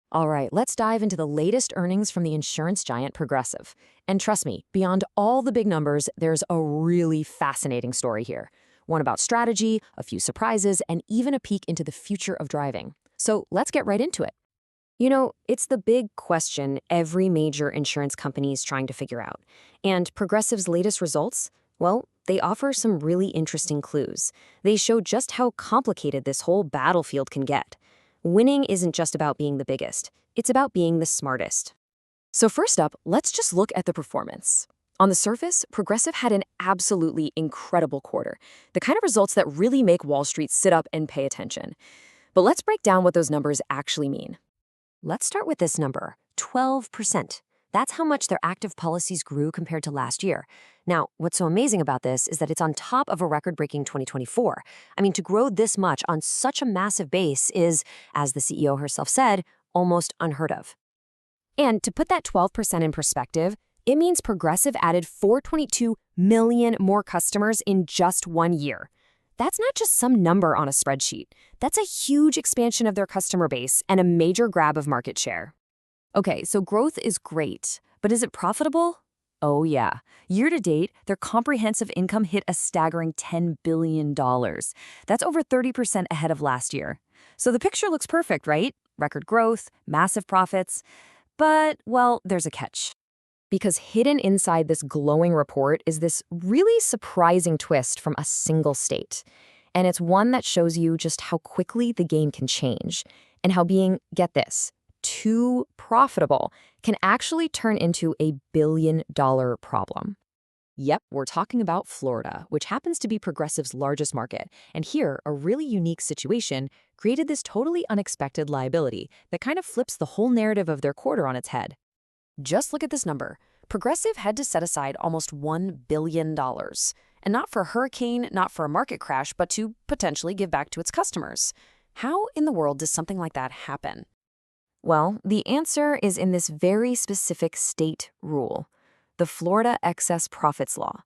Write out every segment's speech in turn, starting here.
All right, let's dive into the latest earnings from the insurance giant Progressive. And trust me, beyond all the big numbers, there's a really fascinating story here. One about strategy, a few surprises, and even a peek into the future of driving. So let's get right into it. It's the big question every major insurance company is trying to figure out. And Progressive's latest results? Well, they offer some really interesting clues. They show just how complicated this whole battlefield can get. Winning isn't just about being the biggest, it's about being the smartest. So first up, let's just look at the performance. On the surface, Progressive had an absolutely incredible quarter, the kind of results that really make Wall Street sit up and pay attention. But let's break down what those numbers actually mean. Let's start with this number, 12%. That's how much their active policies grew compared to last year. Now, what's so amazing about this is that it's on top of a record-breaking 2024. I mean, to grow this much on such a massive base is, as the CEO herself said, almost unheard of. And to put that 12% in perspective, it means Progressive added 422 million more customers in just 1 year. That's not just some number on a spreadsheet. That's a huge expansion of their customer base and a major grab of market share. Okay, so growth is great, but is it profitable? Oh yeah. Year to date, their comprehensive income hit a staggering $10 billion. That's over 30% ahead of last year. So the picture looks perfect, right? Record growth, massive profits. But, well, there's a catch. Because hidden inside this glowing report is this really surprising twist from a single state. And it's one that shows you just how quickly the game can change, and how being, get this, too profitable can actually turn into a billion-dollar problem. Yep, we're talking about Florida, which happens to be Progressive's largest market. And here, a really unique situation created this totally unexpected liability that kind of flips the whole narrative of their quarter on its head. Just look at this number. Progressive had to set aside almost $1 billion. And not for a hurricane, not for a market crash, but to potentially give back to its customers. How in the world does something like that happen? Well, the answer is in this very specific state rule, the Florida Excess Profits Law.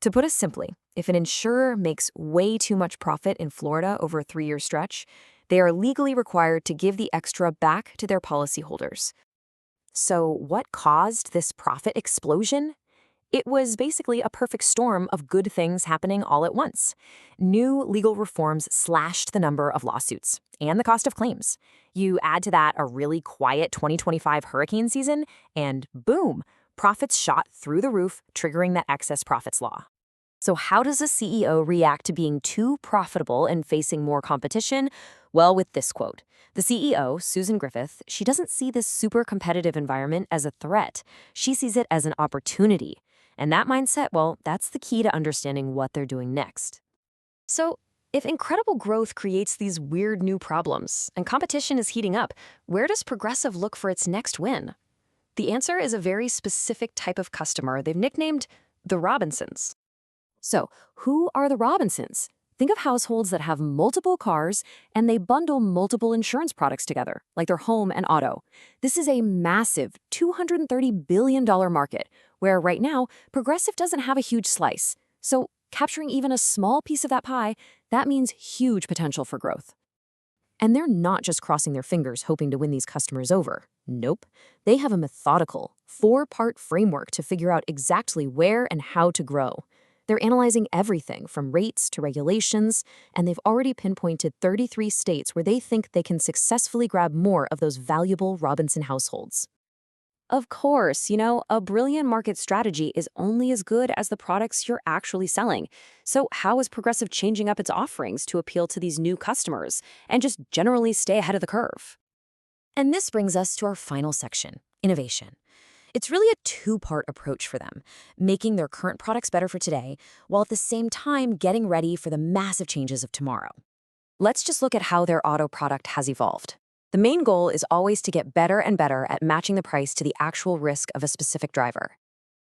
To put it simply, if an insurer makes way too much profit in Florida over a 3-year stretch, they are legally required to give the extra back to their policyholders. So what caused this profit explosion? It was basically a perfect storm of good things happening all at once. New legal reforms slashed the number of lawsuits and the cost of claims. You add to that a really quiet 2025 hurricane season, and boom, profits shot through the roof, triggering that excess profits law. So how does a CEO react to being too profitable and facing more competition? Well, with this quote. The CEO, Tricia Griffith, she doesn't see this super competitive environment as a threat. She sees it as an opportunity. And that mindset, well, that's the key to understanding what they're doing next. So, if incredible growth creates these weird new problems and competition is heating up, where does Progressive look for its next win? The answer is a very specific type of customer they've nicknamed the Robinsons. So, who are the Robinsons? Think of households that have multiple cars and they bundle multiple insurance products together, like their home and auto. This is a massive $230 billion market where right now, Progressive doesn't have a huge slice. So capturing even a small piece of that pie, that means huge potential for growth. And they're not just crossing their fingers hoping to win these customers over. Nope. They have a methodical, 4-part framework to figure out exactly where and how to grow. They're analyzing everything from rates to regulations, and they've already pinpointed 33 states where they think they can successfully grab more of those valuable Robinson households. Of course, a brilliant market strategy is only as good as the products you're actually selling. So how is Progressive changing up its offerings to appeal to these new customers and just generally stay ahead of the curve? And this brings us to our final section, innovation. It's really a 2-part approach for them, making their current products better for today, while at the same time getting ready for the massive changes of tomorrow. Let's just look at how their auto product has evolved. The main goal is always to get better and better at matching the price to the actual risk of a specific driver.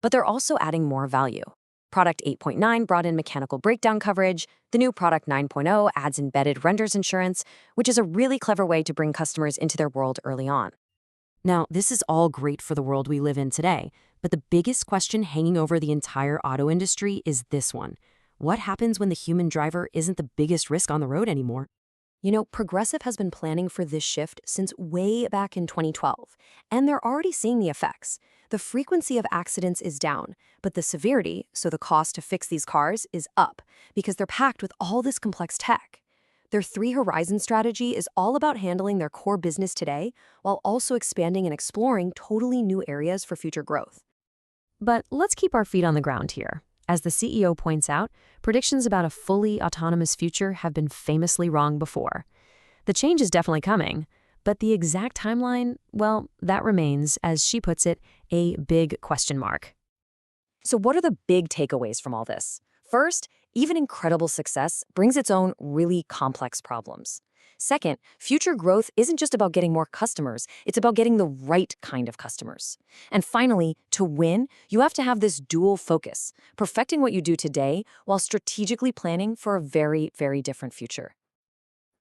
But they're also adding more value. Product 8.9 brought in mechanical breakdown coverage. The new Product 9.0 adds embedded renter's insurance, which is a really clever way to bring customers into their world early on. Now, this is all great for the world we live in today, but the biggest question hanging over the entire auto industry is this one. What happens when the human driver isn't the biggest risk on the road anymore? Progressive has been planning for this shift since way back in 2012, and they're already seeing the effects. The frequency of accidents is down, but the severity, so the cost to fix these cars, is up because they're packed with all this complex tech. Their Three Horizon strategy is all about handling their core business today while also expanding and exploring totally new areas for future growth. But let's keep our feet on the ground here. As the CEO points out, predictions about a fully autonomous future have been famously wrong before. The change is definitely coming, but the exact timeline, well, that remains, as she puts it, a big question mark. So what are the big takeaways from all this? First, even incredible success brings its own really complex problems. Second, future growth isn't just about getting more customers, it's about getting the right kind of customers. And finally, to win, you have to have this dual focus, perfecting what you do today while strategically planning for a very, very different future.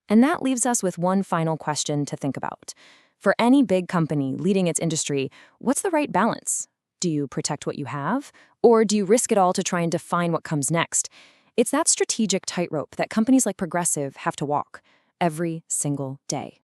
And that leaves us with one final question to think about. For any big company leading its industry, what's the right balance? Do you protect what you have, or do you risk it all to try and define what comes next? It's that strategic tightrope that companies like Progressive have to walk every single day.